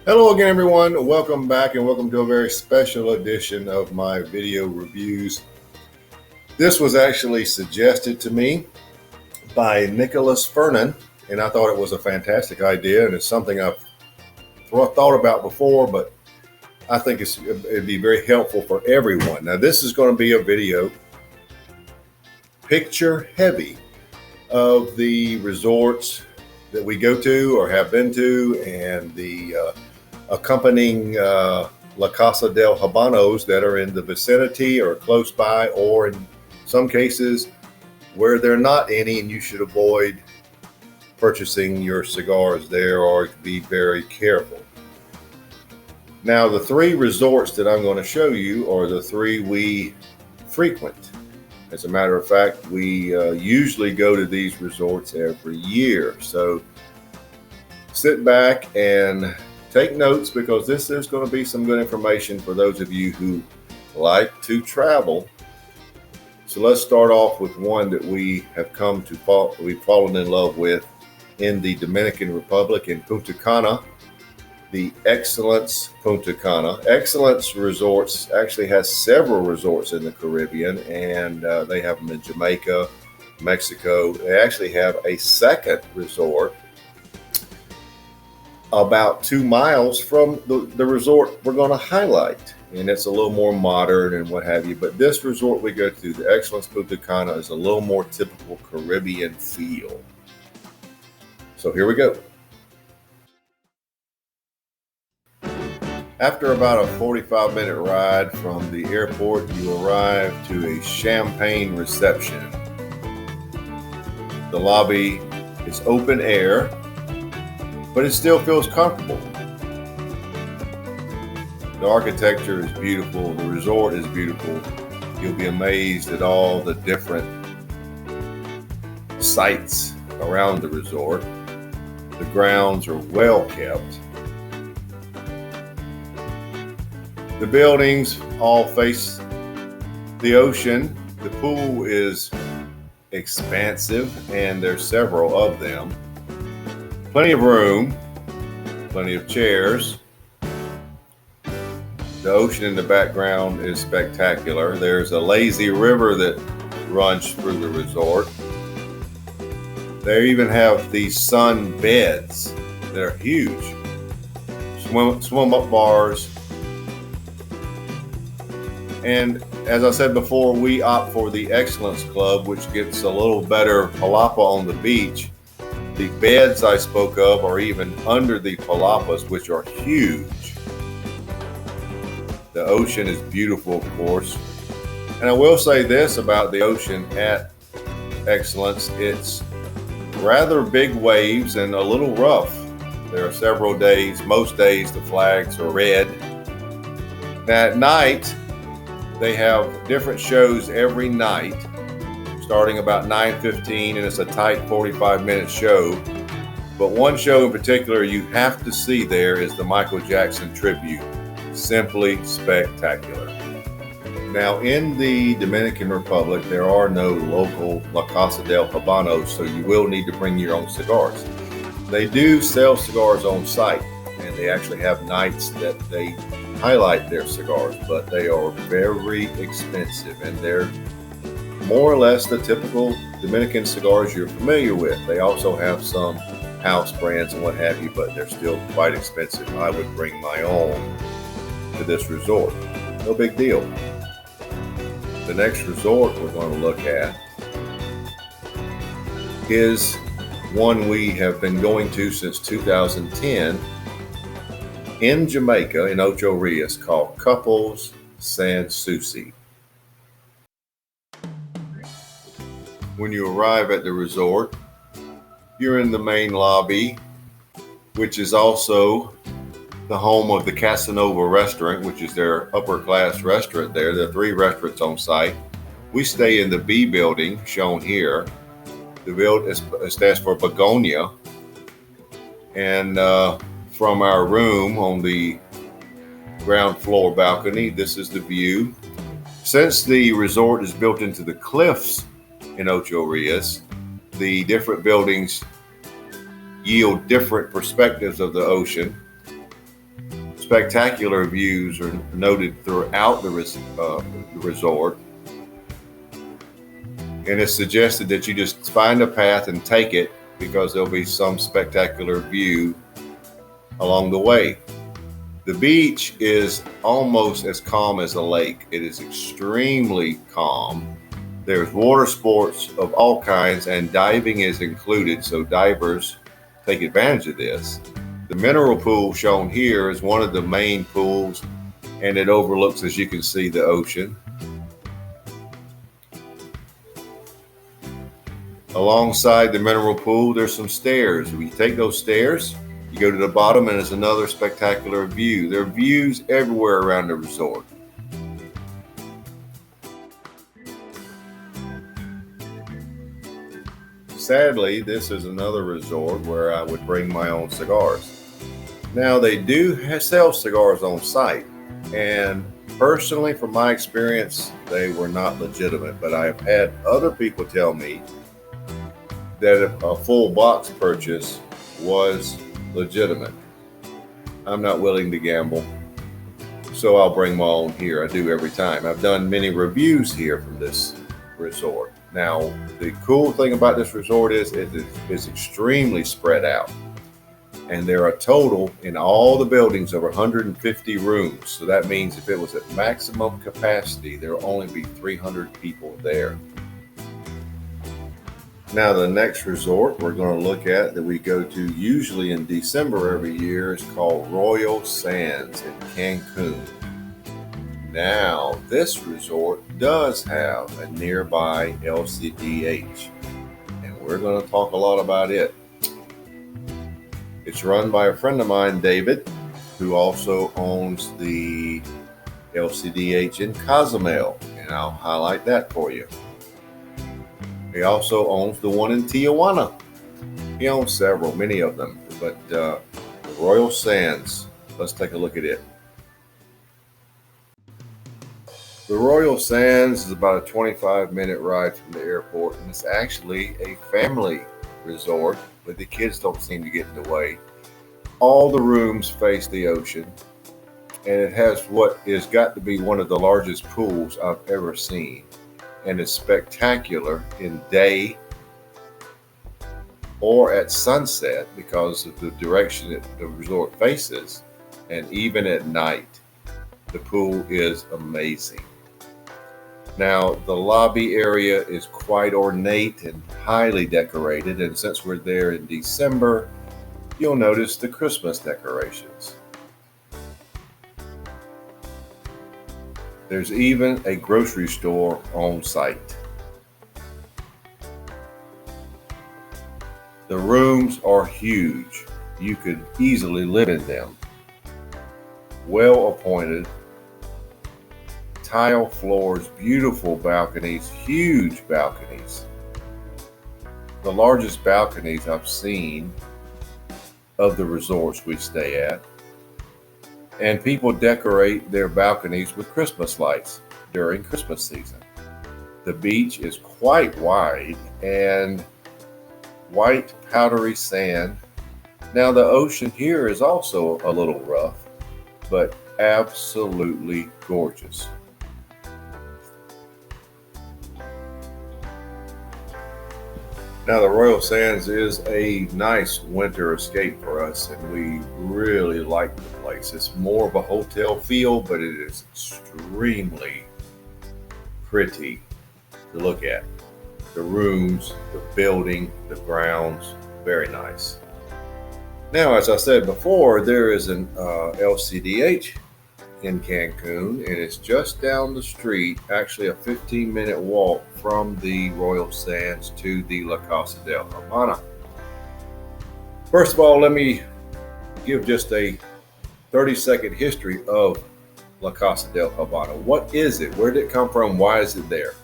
Hello again, everyone. Welcome back and welcome to a very special edition of my video reviews. This was actually suggested to me by Nicholas Fernan, and I thought it was a fantastic idea, and it's something I've thought about before, but I think it'd be very helpful for everyone. Now, this is going to be a video picture heavy of the resorts that we go to or have been to, and the accompanying La Casa del Habanos that are in the vicinity or close by, or in some cases where there are not any, and you should avoid purchasing your cigars there or be very careful. Now, the three resorts that I'm going to show you are the three we frequent. As a matter of fact, we usually go to these resorts every year. So sit back and take notes, because this is going to be some good information for those of you who like to travel. So let's start off with one that we have we've fallen in love with in the Dominican Republic, in Punta Cana, the Excellence Punta Cana. Excellence Resorts actually has several resorts in the Caribbean, and they have them in Jamaica, Mexico. They actually have a second resort about 2 miles from the resort we're going to highlight, and it's a little more modern and what have you. But this resort we go to, the Excellence Punta Cana, is a little more typical Caribbean feel. So here we go. After about a 45-minute ride from the airport, you arrive to a champagne reception. The lobby is open air, but it still feels comfortable. The architecture is beautiful. The resort is beautiful. You'll be amazed at all the different sites around the resort. The grounds are well kept. The buildings all face the ocean. The pool is expansive, and there's several of them. Plenty of room, plenty of chairs. The ocean in the background is spectacular. There's a lazy river that runs through the resort. They even have these sun beds that are huge. Swim up bars. And as I said before, we opt for the Excellence Club, which gets a little better palapa on the beach. The beds I spoke of are even under the palapas, which are huge. The ocean is beautiful, of course. And I will say this about the ocean at Excellence: it's rather big waves and a little rough. There are several days, most days the flags are red. Now at night, they have different shows every night, starting about 9:15, and it's a tight 45-minute show. But one show in particular you have to see there is the Michael Jackson tribute. Simply spectacular. Now, in the Dominican Republic, there are no local La Casa del Habanos, so you will need to bring your own cigars. They do sell cigars on site, and they actually have nights that they highlight their cigars, but they are very expensive, and they're more or less the typical Dominican cigars you're familiar with. They also have some house brands and what have you, but they're still quite expensive. I would bring my own to this resort. No big deal. The next resort we're going to look at is one we have been going to since 2010 in Jamaica, in Ocho Rios, called Couples San Souci. When you arrive at the resort, you're in the main lobby, which is also the home of the Casanova restaurant, which is their upper class restaurant there. There are 3 restaurants on site. We stay in the B building shown here. The building stands for Begonia. And from our room on the ground floor balcony, this is the view. Since the resort is built into the cliffs in Ocho Rios, the different buildings yield different perspectives of the ocean. Spectacular views are noted throughout the resort, and it's suggested that you just find a path and take it because there'll be some spectacular view along the way. The beach is almost as calm as a lake. It is extremely calm. There's water sports of all kinds, and diving is included, so divers take advantage of this. The mineral pool shown here is one of the main pools, and it overlooks, as you can see, the ocean. Alongside the mineral pool, there's some stairs. If you take those stairs, you go to the bottom and there's another spectacular view. There are views everywhere around the resort. Sadly, this is another resort where I would bring my own cigars. Now, they do sell cigars on site, and personally, from my experience, they were not legitimate, but I have had other people tell me that a full box purchase was legitimate. I'm not willing to gamble, so I'll bring my own here. I do every time. I've done many reviews here from this resort. Now, the cool thing about this resort is it is extremely spread out, and there are a total in all the buildings of 150 rooms. So that means if it was at maximum capacity, there will only be 300 people there. Now, the next resort we're going to look at that we go to usually in December every year is called Royal Sands in Cancun. Now, this resort does have a nearby LCDH, and we're going to talk a lot about it. It's run by a friend of mine, David, who also owns the LCDH in Cozumel, and I'll highlight that for you. He also owns the one in Tijuana. He owns several, many of them, but the Royal Sands, let's take a look at it. The Royal Sands is about a 25-minute ride from the airport, and it's actually a family resort, but the kids don't seem to get in the way. All the rooms face the ocean, and it has what is got to be one of the largest pools I've ever seen, and it's spectacular in day or at sunset because of the direction that the resort faces, and even at night, the pool is amazing. Now, the lobby area is quite ornate and highly decorated, and since we're there in December, you'll notice the Christmas decorations. There's even a grocery store on site. The rooms are huge. You could easily live in them. Well appointed. Tile floors, beautiful balconies, huge balconies. The largest balconies I've seen of the resorts we stay at. And people decorate their balconies with Christmas lights during Christmas season. The beach is quite wide and white powdery sand. Now, the ocean here is also a little rough, but absolutely gorgeous. Now, the Royal Sands is a nice winter escape for us, and we really like the place. It's more of a hotel feel, but it is extremely pretty to look at. The rooms, the building, the grounds, very nice. Now, as I said before, there is an LCDH in Cancun, and it's just down the street, actually a 15-minute walk from the Royal Sands to the La Casa del Habana. First of all, let me give just a 30-second history of La Casa del Habana. What is it? Where did it come from? Why is it there?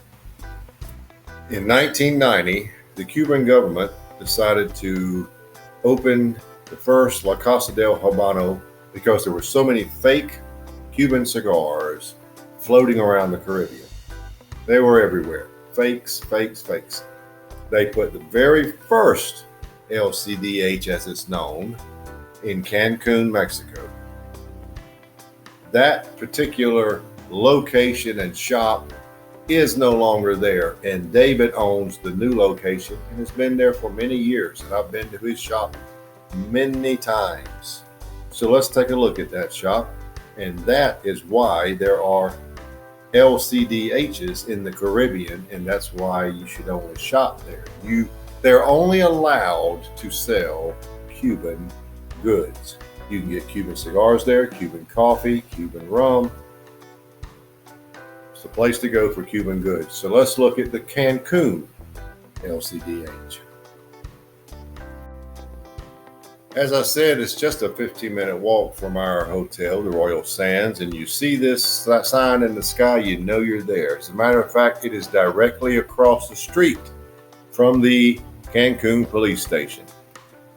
In 1990, the Cuban government decided to open the first La Casa del Habano because there were so many fake Cuban cigars floating around the Caribbean. They were everywhere. Fakes, fakes, fakes. They put the very first LCDH, as it's known, in Cancun, Mexico. That particular location and shop is no longer there, and David owns the new location and has been there for many years, and I've been to his shop many times. So let's take a look at that shop, and that is why there are LCDHs in the Caribbean, and that's why you should only shop there. They're only allowed to sell Cuban goods. You can get Cuban cigars there, Cuban coffee, Cuban rum. It's the place to go for Cuban goods. So let's look at the Cancun LCDH. As I said, it's just a 15-minute walk from our hotel, the Royal Sands, and you see this sign in the sky, you know you're there. As a matter of fact, it is directly across the street from the Cancun police station.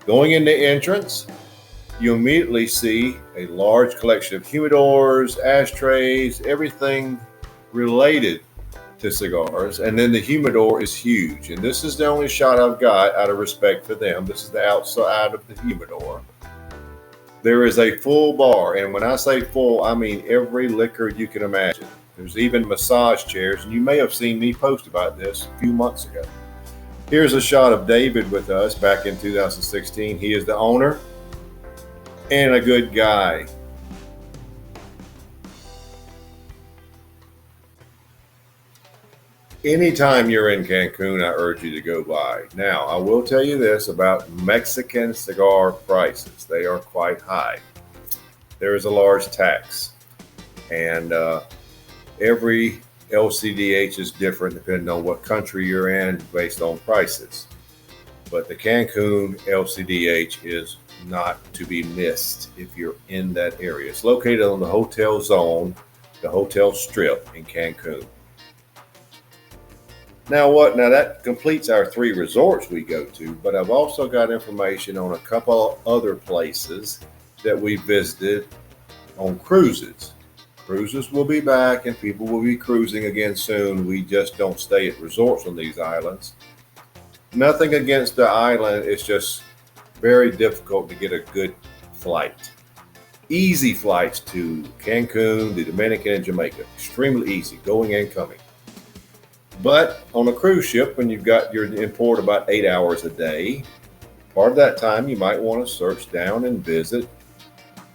Going in the entrance, you immediately see a large collection of humidors, ashtrays, everything related to cigars. And then the humidor is huge. And this is the only shot I've got out of respect for them. This is the outside of the humidor. There is a full bar. And when I say full, I mean every liquor you can imagine. There's even massage chairs. And you may have seen me post about this a few months ago. Here's a shot of David with us back in 2016. He is the owner and a good guy. Anytime you're in Cancun, I urge you to go by. Now, I will tell you this about Mexican cigar prices. They are quite high. There is a large tax, and every LCDH is different depending on what country you're in based on prices. But the Cancun LCDH is not to be missed if you're in that area. It's located on the hotel zone, the hotel strip in Cancun. Now that completes our 3 resorts we go to, but I've also got information on a couple other places that we visited on cruises. Cruises will be back and people will be cruising again soon. We just don't stay at resorts on these islands. Nothing against the island, it's just very difficult to get a good flight. Easy flights to Cancun, the Dominican, and Jamaica. Extremely easy, going and coming. But on a cruise ship, when you're in port about 8 hours a day, part of that time you might want to search down and visit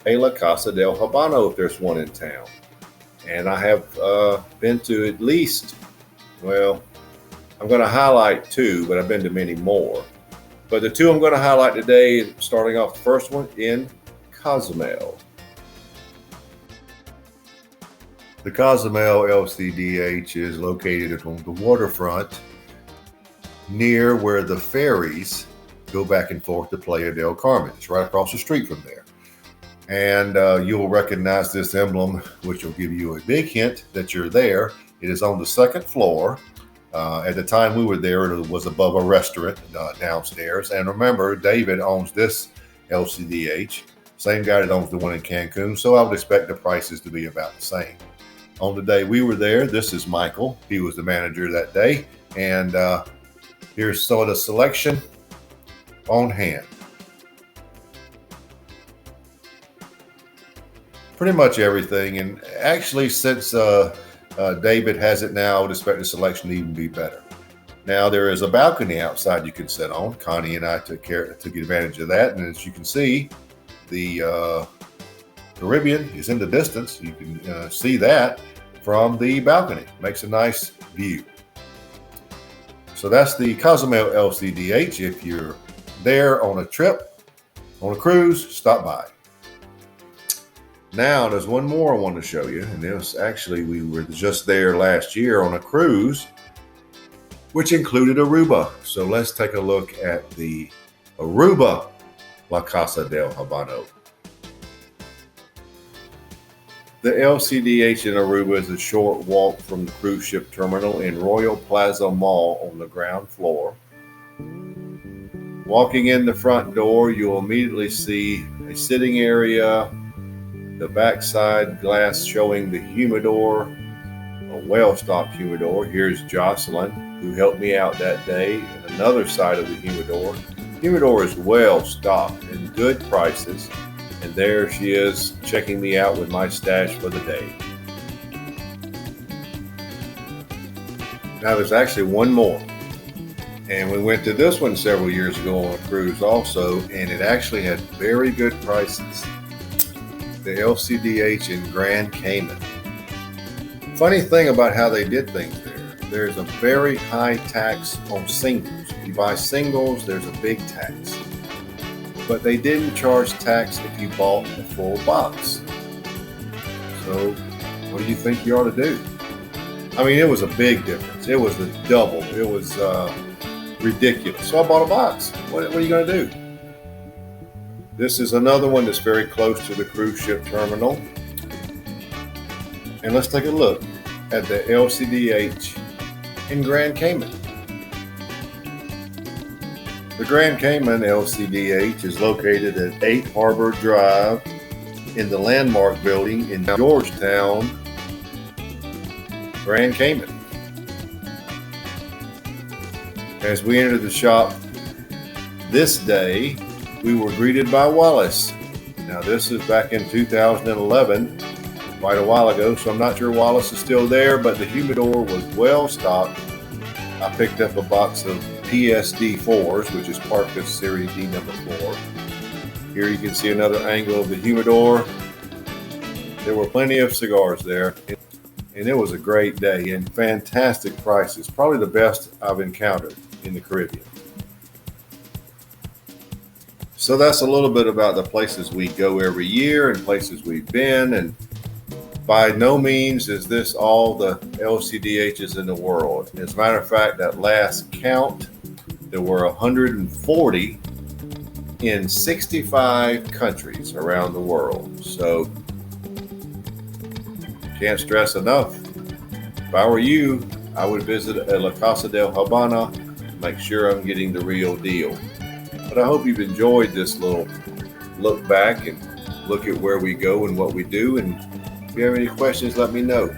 a La Casa del Habano if there's one in town. And I have been to at least, well, I'm going to highlight 2, but I've been to many more. But the 2 I'm going to highlight today, starting off the first one in Cozumel. The Cozumel LCDH is located on the waterfront near where the ferries go back and forth to Playa del Carmen. It's right across the street from there. And you'll recognize this emblem, which will give you a big hint that you're there. It is on the 2nd floor. At the time we were there, it was above a restaurant downstairs. And remember, David owns this LCDH, same guy that owns the one in Cancun. So I would expect the prices to be about the same. On the day we were there, this is Michael. He was the manager that day. And here's some of the selection on hand. Pretty much everything. And actually, since David has it now, I would expect the selection to even be better. Now, there is a balcony outside you can sit on. Connie and I took advantage of that. And as you can see, the Caribbean is in the distance. You can see that from the balcony. Makes a nice view. So that's the Cozumel LCDH. If you're there on a trip, on a cruise, stop by. Now, there's one more I want to show you. And this actually, we were just there last year on a cruise, which included Aruba. So let's take a look at the Aruba La Casa del Habano. The LCDH in Aruba is a short walk from the cruise ship terminal in Royal Plaza Mall on the ground floor. Walking in the front door, you'll immediately see a sitting area, the backside glass showing the humidor, a well-stocked humidor. Here's Jocelyn, who helped me out that day, and another side of the humidor. Humidor is well stocked and good prices. And there she is checking me out with my stash for the day. Now there's actually one more. And we went to this one several years ago on a cruise also, and it actually had very good prices. The LCDH in Grand Cayman. Funny thing about how they did things there, there's a very high tax on singles. If you buy singles, there's a big tax. But they didn't charge tax if you bought a full box. So what do you think you ought to do? I mean, it was a big difference. It was a double. It was ridiculous. So I bought a box. What are you going to do? This is another one that's very close to the cruise ship terminal. And let's take a look at the LCDH in Grand Cayman. The Grand Cayman LCDH is located at 8 Harbor Drive in the Landmark Building in Georgetown, Grand Cayman. As we entered the shop this day, we were greeted by Wallace. Now this is back in 2011, quite a while ago, so I'm not sure Wallace is still there, but the humidor was well stocked. I picked up a box of PSD4s, which is Parkas Series D number 4. Here you can see another angle of the humidor. There were plenty of cigars there, and it was a great day and fantastic prices. Probably the best I've encountered in the Caribbean. So that's a little bit about the places we go every year and places we've been. And by no means is this all the LCDHs in the world. As a matter of fact, that last count, there were 140 in 65 countries around the world. So can't stress enough. If I were you, I would visit a La Casa del Habana to make sure I'm getting the real deal. But I hope you've enjoyed this little look back and look at where we go and what we do. And if you have any questions, let me know.